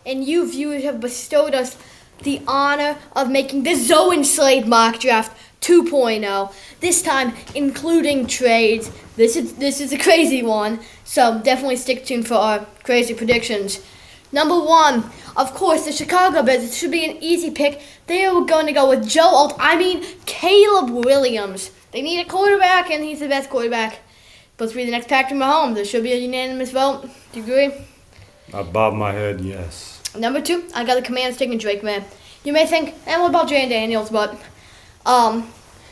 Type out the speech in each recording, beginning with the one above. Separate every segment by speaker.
Speaker 1: and you viewers have bestowed us the honor of making the Super-Slade mock draft 2.0. This time including trades. This is a crazy one, so definitely stick tuned for our crazy predictions. Number 1, of course, the Chicago Bears. It should be an easy pick. They are going to go with Caleb Williams. They need a quarterback, and he's the best quarterback. Supposed to be the next Patrick Mahomes. There should be a unanimous vote. Do you agree?
Speaker 2: I bob my head, yes.
Speaker 1: Number 2, I got the Commanders taking Drake May. You may think, what about Jay Daniels? But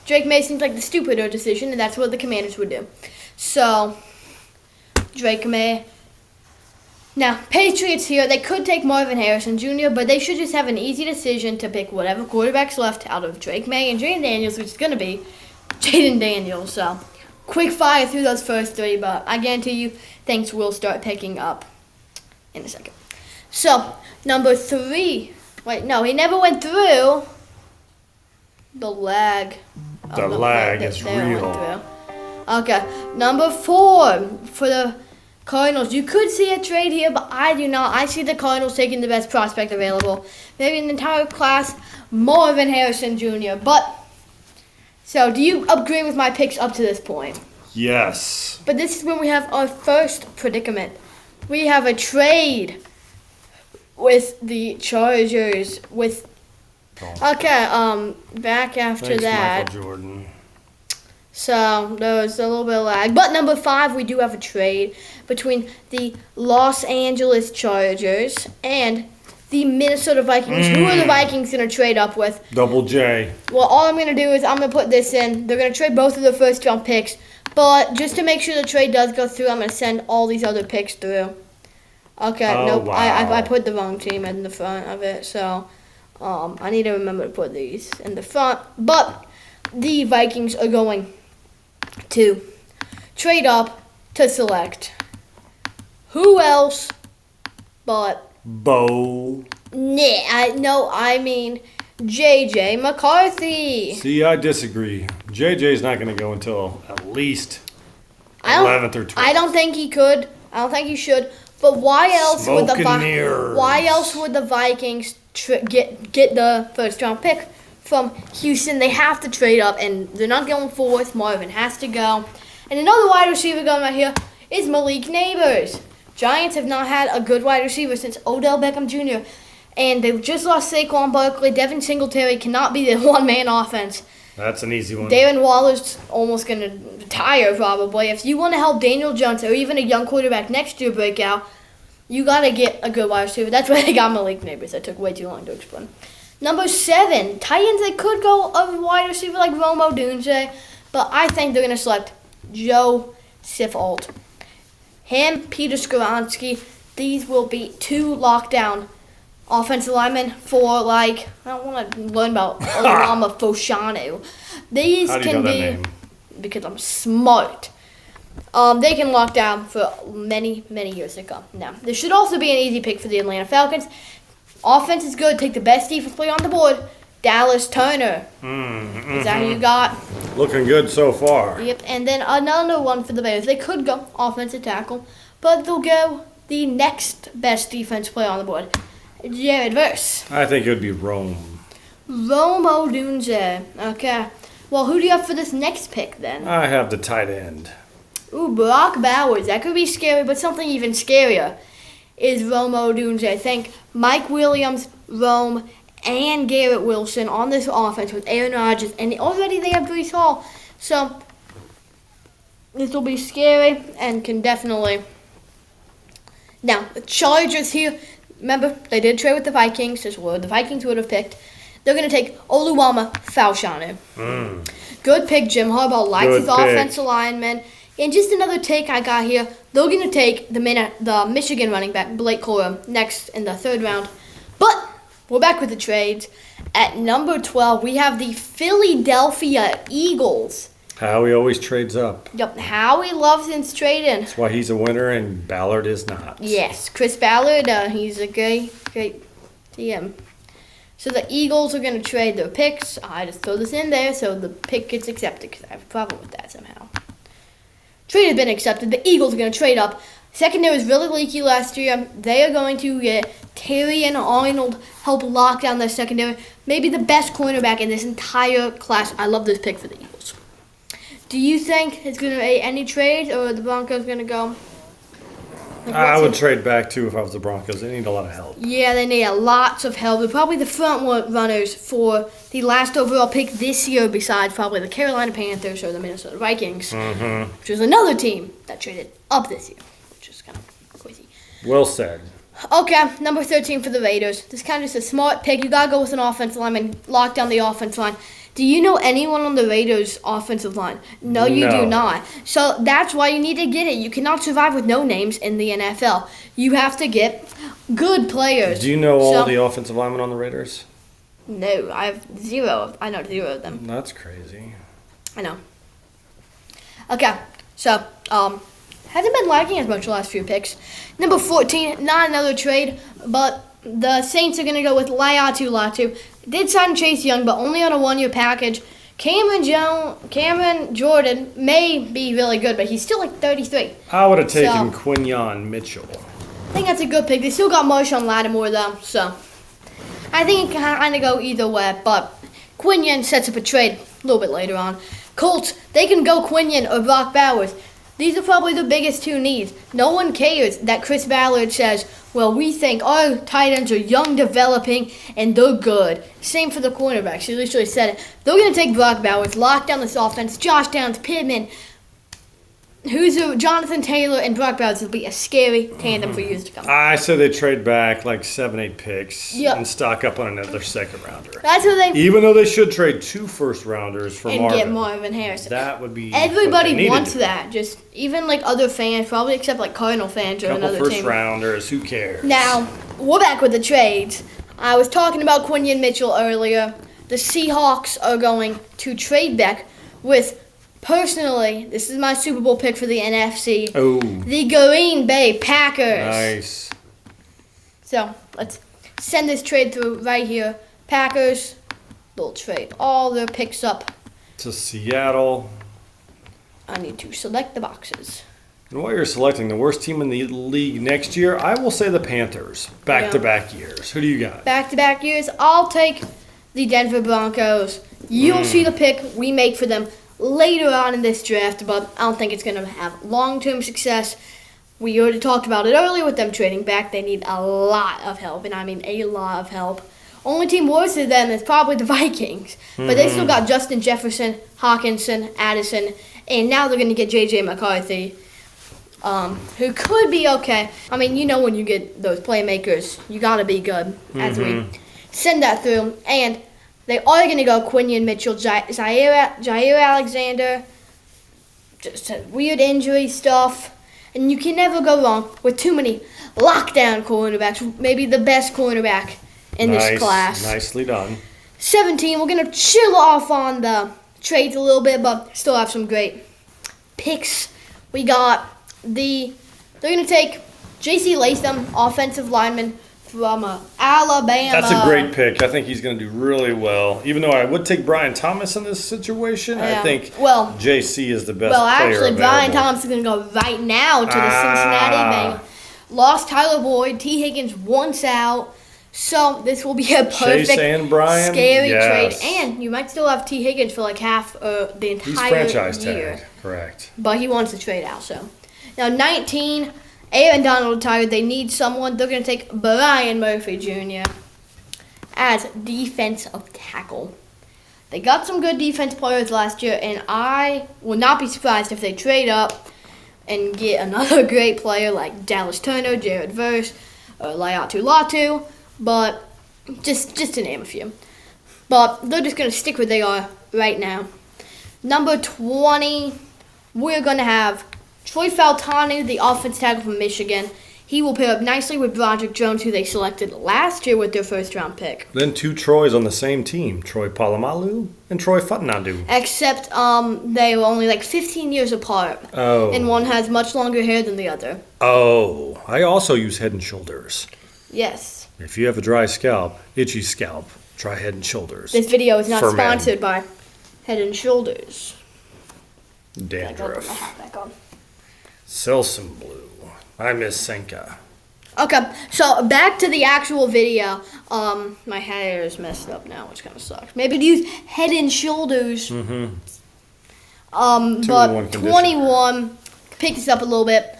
Speaker 1: Drake May seems like the stupider decision, and that's what the Commanders would do. So, Drake May. Now, Patriots here, they could take Marvin Harrison Jr., but they should just have an easy decision to pick whatever quarterback's left out of Drake May and Jaden Daniels, which is going to be Jaden Daniels. So, quick fire through those first 3, but I guarantee you things will start picking up in a second. So, number 3. Wait, no, he never went through. The lag.
Speaker 2: The lag is real.
Speaker 1: Okay, number 4 for the Cardinals. You could see a trade here, but I do not. I see the Cardinals taking the best prospect available. Maybe an entire class, Marvin Harrison Jr. So do you agree with my picks up to this point?
Speaker 2: Yes.
Speaker 1: But this is when we have our first predicament. We have a trade with the Chargers. Back after
Speaker 2: Thanks,
Speaker 1: that.
Speaker 2: Michael Jordan.
Speaker 1: So there's a little bit of lag. But number 5, we do have a trade between the Los Angeles Chargers and the Minnesota Vikings. Who are the Vikings going to trade up with?
Speaker 2: Double J.
Speaker 1: Well, all I'm going to do is I'm going to put this in. They're going to trade both of their first-round picks. But just to make sure the trade does go through, I'm going to send all these other picks through. Okay, nope.
Speaker 2: Wow.
Speaker 1: I put the wrong team in the front of it. So I need to remember to put these in the front. But the Vikings are going to trade up to select who else but
Speaker 2: Bo.
Speaker 1: I mean J.J. McCarthy.
Speaker 2: See, I disagree. JJ's not going to go until at least 11th or 12th.
Speaker 1: I don't think he could. I don't think he should. But why else would the Vikings get the first round pick from Houston? They have to trade up, and they're not going fourth. Marvin has to go. And another wide receiver going right here is Malik Neighbors. Giants have not had a good wide receiver since Odell Beckham Jr. And they just lost Saquon Barkley. Devin Singletary cannot be the one-man offense.
Speaker 2: That's an easy one.
Speaker 1: Darren Waller's almost going to retire probably. If you want to help Daniel Jones or even a young quarterback next year break out, you got to get a good wide receiver. That's why they got Malik Neighbors. That took way too long to explain. Number 7, Titans. They could go a wide receiver like Romo Dunze, but I think they're going to select Joe Sifalt. Him, Peter Skoronski, these will be 2 lockdown offensive linemen for, I don't want to learn about Olama Foshanu. These
Speaker 2: How do you know that name?
Speaker 1: Because I'm smart. They can lock down for many, many years to come. Now, this should also be an easy pick for the Atlanta Falcons. Offense is good. Take the best defense player on the board, Dallas Turner. Is that who you got?
Speaker 2: Looking good so far.
Speaker 1: Yep, and then another one for the Bears. They could go offensive tackle, but they'll go the next best defense player on the board, Jared Verse.
Speaker 2: I think it would be Rome.
Speaker 1: Romo Dunze. Okay. Well, who do you have for this next pick then?
Speaker 2: I have the tight end.
Speaker 1: Ooh, Brock Bowers. That could be scary, but something even scarier is Romo Dunze. I think Mike Williams, Rome, and Garrett Wilson on this offense with Aaron Rodgers, and already they have Breece Hall. So this will be scary and can definitely. Now, the Chargers here, remember, they did trade with the Vikings. This is what the Vikings would have picked. They're going to take Oluwama Fashanu. Good pick. Jim Harbaugh likes his offensive linemen. And just another take I got here, they're going to take the Michigan running back, Blake Corum, next in the 3rd round. But we're back with the trades. At number 12, we have the Philadelphia Eagles.
Speaker 2: Howie always trades up.
Speaker 1: Yep, Howie loves his trading.
Speaker 2: That's why he's a winner and Ballard is not.
Speaker 1: Yes, Chris Ballard, he's a great GM. So the Eagles are going to trade their picks. I just throw this in there so the pick gets accepted because I have a problem with that somehow. Trade has been accepted. The Eagles are going to trade up. Secondary was really leaky last year. They are going to get Terry and Arnold help lock down their secondary. Maybe the best cornerback in this entire class. I love this pick for the Eagles. Do you think it's going to be any trades, or are the Broncos going to go?
Speaker 2: I would trade back, too, if I was the Broncos. They need a lot of help.
Speaker 1: Yeah, they need lots of help. They're probably the front runners for the last overall pick this year, besides probably the Carolina Panthers or the Minnesota Vikings, which is another team that traded up this year, which is kind of crazy.
Speaker 2: Well said.
Speaker 1: Okay, number 13 for the Raiders. This is kind of just a smart pick. You got to go with an offensive lineman, lock down the offensive line. Do you know anyone on the Raiders' offensive line? No, you do not. So that's why you need to get it. You cannot survive with no names in the NFL. You have to get good players.
Speaker 2: Do you know all the offensive linemen on the Raiders?
Speaker 1: No, I have zero. I know zero of them.
Speaker 2: That's crazy.
Speaker 1: I know. Okay, so hasn't been lagging as much the last few picks. Number 14, not another trade, but the Saints are going to go with Latu. Did sign Chase Young, but only on a one-year package. Cameron Jordan may be really good, but he's still like 33.
Speaker 2: I would have taken Quinyon Mitchell.
Speaker 1: I think that's a good pick. They still got Marshawn Lattimore, though, so I think it can kind of go either way, but Quinyon sets up a trade a little bit later on. Colts, they can go Quinyon or Brock Bowers. These are probably the biggest two needs. No one cares that Chris Ballard says, well, we think our tight ends are young, developing, and they're good. Same for the cornerbacks. He literally said it. They're going to take Brock Bowers, lock down this offense. Josh Downs, Pittman, Jonathan Taylor, and Brock Bowers will be a scary tandem for years to come.
Speaker 2: I said they trade back like 7-8 picks
Speaker 1: Yep.
Speaker 2: and stock up on another second rounder.
Speaker 1: That's what they...
Speaker 2: Even though they should trade 2 first rounders for
Speaker 1: and
Speaker 2: Marvin.
Speaker 1: get Marvin Harrison.
Speaker 2: That would be
Speaker 1: Everybody wants that. Just even like other fans, probably except like Cardinal fans or another
Speaker 2: first
Speaker 1: team.
Speaker 2: rounders, who cares?
Speaker 1: Now, we're back with the trades. I was talking about Quinyon Mitchell earlier. The Seahawks are going to trade back with, personally, this is my Super Bowl pick for the NFC.
Speaker 2: Oh.
Speaker 1: The Green Bay Packers.
Speaker 2: Nice.
Speaker 1: So, let's send this trade through right here. Packers, they'll trade all their picks up.
Speaker 2: To Seattle.
Speaker 1: I need to select the boxes.
Speaker 2: And while you're selecting the worst team in the league next year, I will say the Panthers. Back-to-back years. Who do you got?
Speaker 1: Back-to-back years, I'll take the Denver Broncos. You'll see the pick we make for them later on in this draft, but I don't think it's going to have long-term success. We already talked about it earlier with them trading back. They need a lot of help, and I mean a lot of help. Only team worse than them is probably the Vikings, but they still got Justin Jefferson, Hawkinson, Addison, and now they're going to get J.J. McCarthy, who could be okay. I mean, you know when you get those playmakers, you got to be good as we send that through. And they are going to go Quinyon Mitchell, Jair Alexander, just weird injury stuff. And you can never go wrong with too many lockdown cornerbacks, maybe the best cornerback in this class.
Speaker 2: Nicely done.
Speaker 1: 17, we're going to chill off on the trades a little bit, but still have some great picks. We got they're going to take J.C. Latham, offensive lineman from Alabama.
Speaker 2: That's a great pick. I think he's going to do really well. Even though I would take Brian Thomas in this situation, I think J.C. is the best player
Speaker 1: actually,
Speaker 2: available.
Speaker 1: Brian Thomas is going to go right now to the Cincinnati Bengals. Lost Tyler Boyd. T. Higgins once out. So this will be a perfect,
Speaker 2: Chase and Brian,
Speaker 1: scary
Speaker 2: yes.
Speaker 1: trade. And you might still have T. Higgins for like half the entire
Speaker 2: He's franchise
Speaker 1: year.
Speaker 2: tag, correct.
Speaker 1: But he wants to trade out, so. Now, 19, Aaron Donald retired. They need someone. They're going to take Brian Murphy Jr. as defensive tackle. They got some good defense players last year, and I will not be surprised if they trade up and get another great player like Dallas Turner, Jared Verse, or Latu, but just to name a few. But they're just going to stick where they are right now. Number 20, we're going to have Troy Faltanu, the offensive tackle from Michigan. He will pair up nicely with Broderick Jones, who they selected last year with their first-round pick.
Speaker 2: Then 2 Troys on the same team, Troy Polamalu and Troy Fatunadu.
Speaker 1: Except they were only like 15 years apart.
Speaker 2: Oh.
Speaker 1: And one has much longer hair than the other.
Speaker 2: Oh, I also use Head & Shoulders.
Speaker 1: Yes.
Speaker 2: If you have a dry scalp, itchy scalp, try Head & Shoulders.
Speaker 1: This video is not
Speaker 2: For
Speaker 1: sponsored by Head & Shoulders.
Speaker 2: Dandruff.
Speaker 1: Back on.
Speaker 2: Selsun Blue. I miss Senka.
Speaker 1: Okay, so back to the actual video. My hair is messed up now, which kind of sucks. Maybe to use Head and Shoulders.
Speaker 2: Mm-hmm.
Speaker 1: But 21, pick this up a little bit.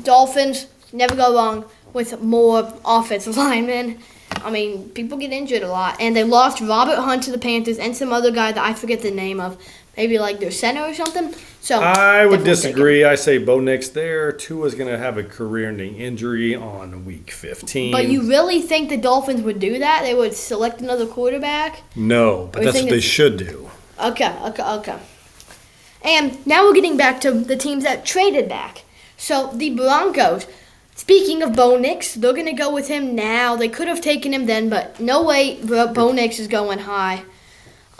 Speaker 1: Dolphins never go wrong with more offensive linemen. I mean, people get injured a lot, and they lost Robert Hunt to the Panthers and some other guy that I forget the name of. Maybe like their center or something. So
Speaker 2: I would disagree. I say Bo Nix there. Tua's going to have a career-ending injury on week 15.
Speaker 1: But you really think the Dolphins would do that? They would select another quarterback?
Speaker 2: No, but that's what they should do.
Speaker 1: Okay. And now we're getting back to the teams that traded back. So the Broncos, speaking of Bo Nix, they're going to go with him now. They could have taken him then, but no way Bo Nix is going high.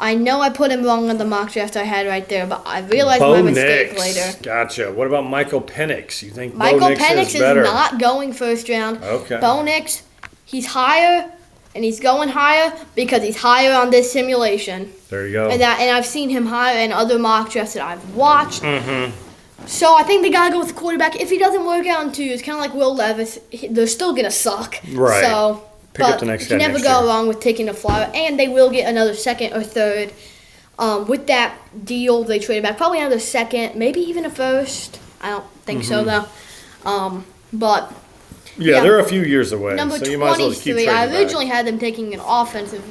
Speaker 1: I know I put him wrong on the mock draft I had right there, but I realized my mistake later.
Speaker 2: Gotcha. What about Michael Penix? You think
Speaker 1: Michael
Speaker 2: Bo Nix
Speaker 1: Penix
Speaker 2: is better?
Speaker 1: is not going first round.
Speaker 2: Okay.
Speaker 1: Bo Nix, he's higher, and he's going higher because he's higher on this simulation.
Speaker 2: There you go.
Speaker 1: And I've seen him higher in other mock drafts that I've watched.
Speaker 2: Mm-hmm.
Speaker 1: So I think they got to go with the quarterback. If he doesn't work out in 2 years, kind of like Will Levis, they're still going to suck.
Speaker 2: Right.
Speaker 1: So,
Speaker 2: pick up the next guy
Speaker 1: you never go wrong with taking a flyer, and they will get another second or third. With that deal, they traded back probably another second, maybe even a first. I don't think so, though. But
Speaker 2: yeah, they're a few years away,
Speaker 1: number
Speaker 2: so you might as well just keep
Speaker 1: 23,
Speaker 2: trading
Speaker 1: I originally had them taking an offensive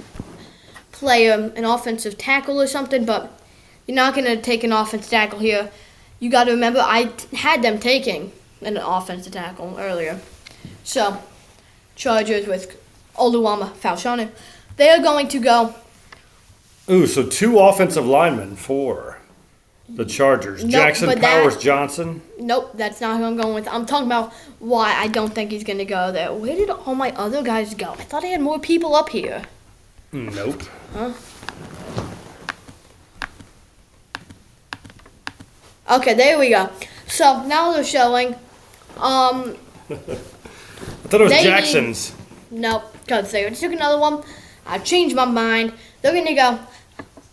Speaker 1: player, an offensive tackle or something, but you're not going to take an offensive tackle here. You got to remember, I had them taking an offensive tackle earlier. So, Chargers with Oluwama Falshanu. They are going to go.
Speaker 2: Ooh, so 2 offensive linemen for the Chargers.
Speaker 1: Nope,
Speaker 2: Jackson Powers Johnson.
Speaker 1: Nope, that's not who I'm going with. I'm talking about why I don't think he's going to go there. Where did all my other guys go? I thought I had more people up here.
Speaker 2: Nope.
Speaker 1: Huh? Okay, there we go. So now they're showing.
Speaker 2: I thought it was Jackson's.
Speaker 1: Nope, because they took another one. I changed my mind. They're going to go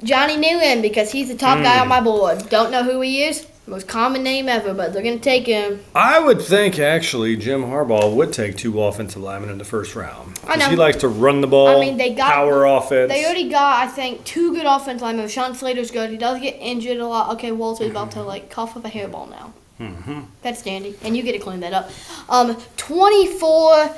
Speaker 1: Johnny Newland because he's the top guy on my board. Don't know who he is. Most common name ever, but they're going to take him.
Speaker 2: I would think, actually, Jim Harbaugh would take 2 offensive linemen in the first round.
Speaker 1: I know.
Speaker 2: He likes to run the ball, power offense.
Speaker 1: They already got, I think, 2 good offensive linemen. Sean Slater's good. He does get injured a lot. Okay, Walter's about to, cough up a hairball now.
Speaker 2: Mm-hmm.
Speaker 1: That's dandy. And you get to clean that up. 24...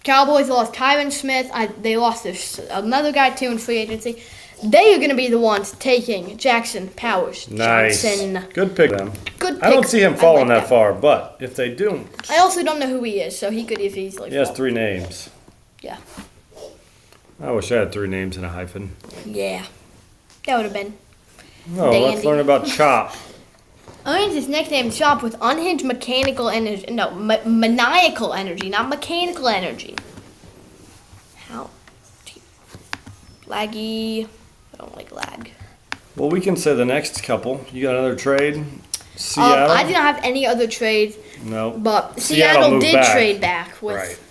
Speaker 1: Cowboys lost Tyron Smith. They lost another guy, too, in free agency. They are going to be the ones taking Jackson Powers Johnson.
Speaker 2: Nice. Good pick, them.
Speaker 1: Good pick.
Speaker 2: I don't see him falling that far, but if they do.
Speaker 1: I also don't know who he is, so he could easily
Speaker 2: He has 3 names.
Speaker 1: Yeah.
Speaker 2: I wish I had 3 names and a hyphen.
Speaker 1: Yeah. That would have been
Speaker 2: Oh,
Speaker 1: dandy.
Speaker 2: let's learn about Chop.
Speaker 1: Earns his nickname Chop with unhinged mechanical energy. No, maniacal energy, not mechanical energy. How? Laggy. I don't like lag.
Speaker 2: Well, we can say the next couple. You got another trade? Seattle?
Speaker 1: I did not have any other trades.
Speaker 2: No.
Speaker 1: But Seattle did trade back with.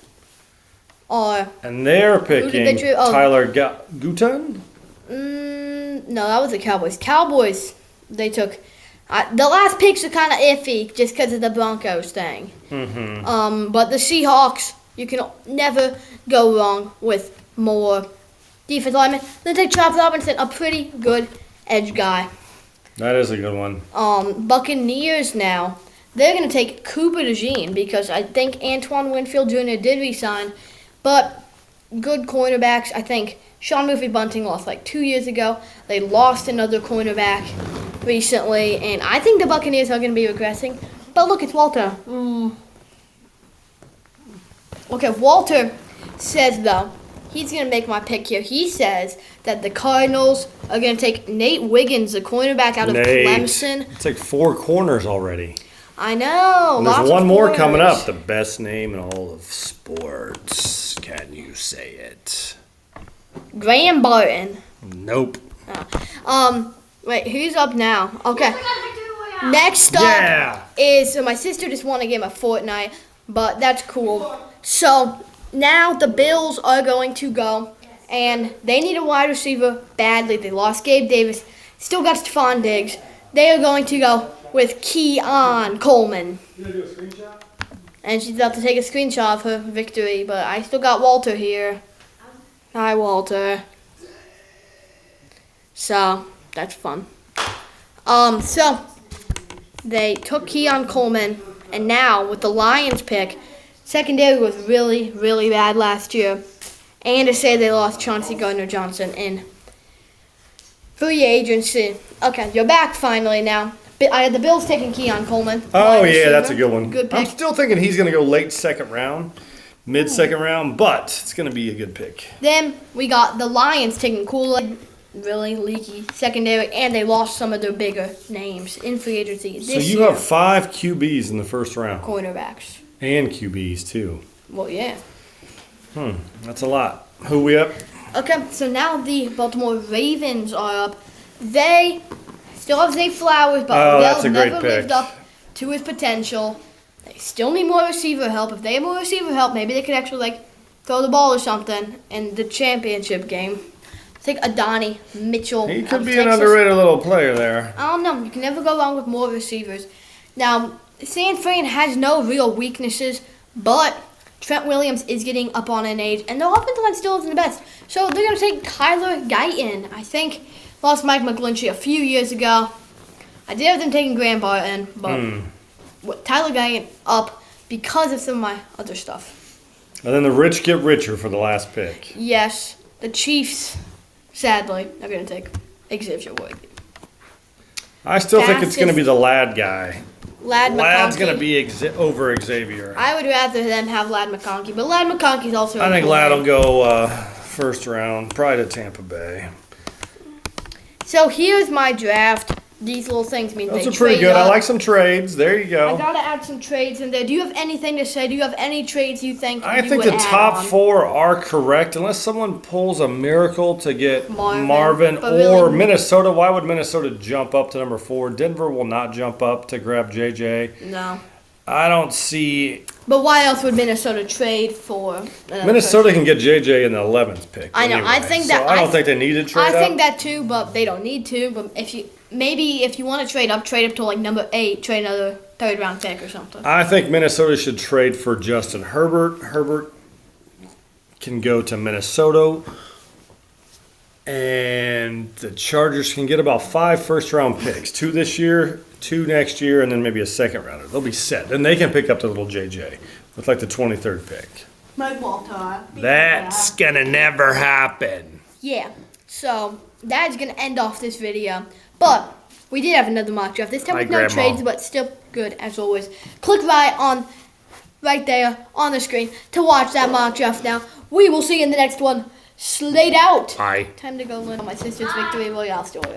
Speaker 2: Right. And they're picking Tyler Guton?
Speaker 1: No, that was the Cowboys. Cowboys, they took. The last picks are kind of iffy just because of the Broncos thing.
Speaker 2: Mm-hmm.
Speaker 1: But the Seahawks, you can never go wrong with more defense linemen. They take Chop Robinson, a pretty good edge guy.
Speaker 2: That is a good one.
Speaker 1: Buccaneers now, they're going to take Cooper DeJean because I think Antoine Winfield Jr. did resign. But good cornerbacks, I think Sean Murphy-Bunting lost 2 years ago. They lost another cornerback recently, and I think the Buccaneers are going to be regressing. But look, it's Walter. Okay, Walter says, though, he's going to make my pick here. He says that the Cardinals are going to take Nate Wiggins, the cornerback out of Clemson.
Speaker 2: It's 4 corners already.
Speaker 1: I know.
Speaker 2: And there's one more coming up. The best name in all of sports. Can you say it?
Speaker 1: Graham Barton.
Speaker 2: Nope.
Speaker 1: Wait, who's up now? Okay. Next up is, so my sister just won a game of Fortnite, but that's cool. So now the Bills are going to go, and they need a wide receiver badly. They lost Gabe Davis, still got Stephon Diggs. They are going to go with Keon Coleman.
Speaker 2: You gonna do a screenshot?
Speaker 1: And she's about to take a screenshot of her victory, but I still got Walter here. Hi, Walter. So, that's fun. So, they took Keon Coleman, and now, with the Lions pick, secondary was really, really bad last year. And to say they lost Chauncey Gardner-Johnson in free agency. Okay, you're back finally now. I had the Bills taking Keon Coleman.
Speaker 2: Oh, yeah, that's a good one.
Speaker 1: Good pick.
Speaker 2: I'm still thinking he's going to go late second round, mid-second round, but it's going to be a good pick.
Speaker 1: Then we got the Lions taking Kool-Aid, really leaky secondary, and they lost some of their bigger names in free agency this year.
Speaker 2: So you have 5 QBs in the first round.
Speaker 1: Cornerbacks.
Speaker 2: And QBs, too.
Speaker 1: Well, yeah.
Speaker 2: That's a lot. Who we up?
Speaker 1: Okay, so now the Baltimore Ravens are up. They still have Zay Flowers, but they'll never lived up to his potential. They still need more receiver help. If they have more receiver help, maybe they could actually throw the ball or something in the championship game. I think Adonai Mitchell.
Speaker 2: He could be an underrated little player there.
Speaker 1: I don't know. You can never go wrong with more receivers. Now, San Fran has no real weaknesses, but Trent Williams is getting up on an age, and the offensive line still isn't the best. So they're going to take Tyler Guyton. I think lost Mike McGlinchey a few years ago. I did have them taking Graham Barton, but with Tyler Guyton up because of some of my other stuff.
Speaker 2: And then the rich get richer for the last pick.
Speaker 1: Yes, the Chiefs, sadly, are going to take Xavier Worthy.
Speaker 2: I still think it's going to be the Lad guy.
Speaker 1: Lad's
Speaker 2: going to be over Xavier.
Speaker 1: I would rather them have Ladd McConkey, but Ladd McConkey's also.
Speaker 2: I think Ladd will go first round, probably to Tampa Bay.
Speaker 1: So here's my draft. These little things mean
Speaker 2: those are pretty good. I like some trades. There you go.
Speaker 1: I gotta add some trades in there. Do you have anything to say? Do you have any trades you think?
Speaker 2: I think the top 4 are correct, unless someone pulls a miracle to get Marvin or really, Minnesota. Why would Minnesota jump up to number 4? Denver will not jump up to grab JJ.
Speaker 1: No.
Speaker 2: I don't see.
Speaker 1: But why else would Minnesota trade for?
Speaker 2: Minnesota can get JJ in the 11th pick.
Speaker 1: I know.
Speaker 2: Anyway.
Speaker 1: I think that.
Speaker 2: So I don't think they need to trade up.
Speaker 1: I think that too, but they don't need to. But if you want to trade up to number 8, trade another 3rd round pick or something.
Speaker 2: I think Minnesota should trade for Justin Herbert. Herbert can go to Minnesota. And the Chargers can get about 5 first-round picks. 2 this year, 2 next year, and then maybe a second rounder. They'll be set. Then they can pick up the little JJ with the 23rd pick.
Speaker 1: Mike Walter.
Speaker 2: That's going to never happen.
Speaker 1: Yeah. So that's going to end off this video. But we did have another mock draft. This time with no trades, but still good as always. Click right there on the screen to watch that mock draft now. We will see you in the next one. Slade out.
Speaker 2: Bye.
Speaker 1: Time to go learn my sister's victory royale story.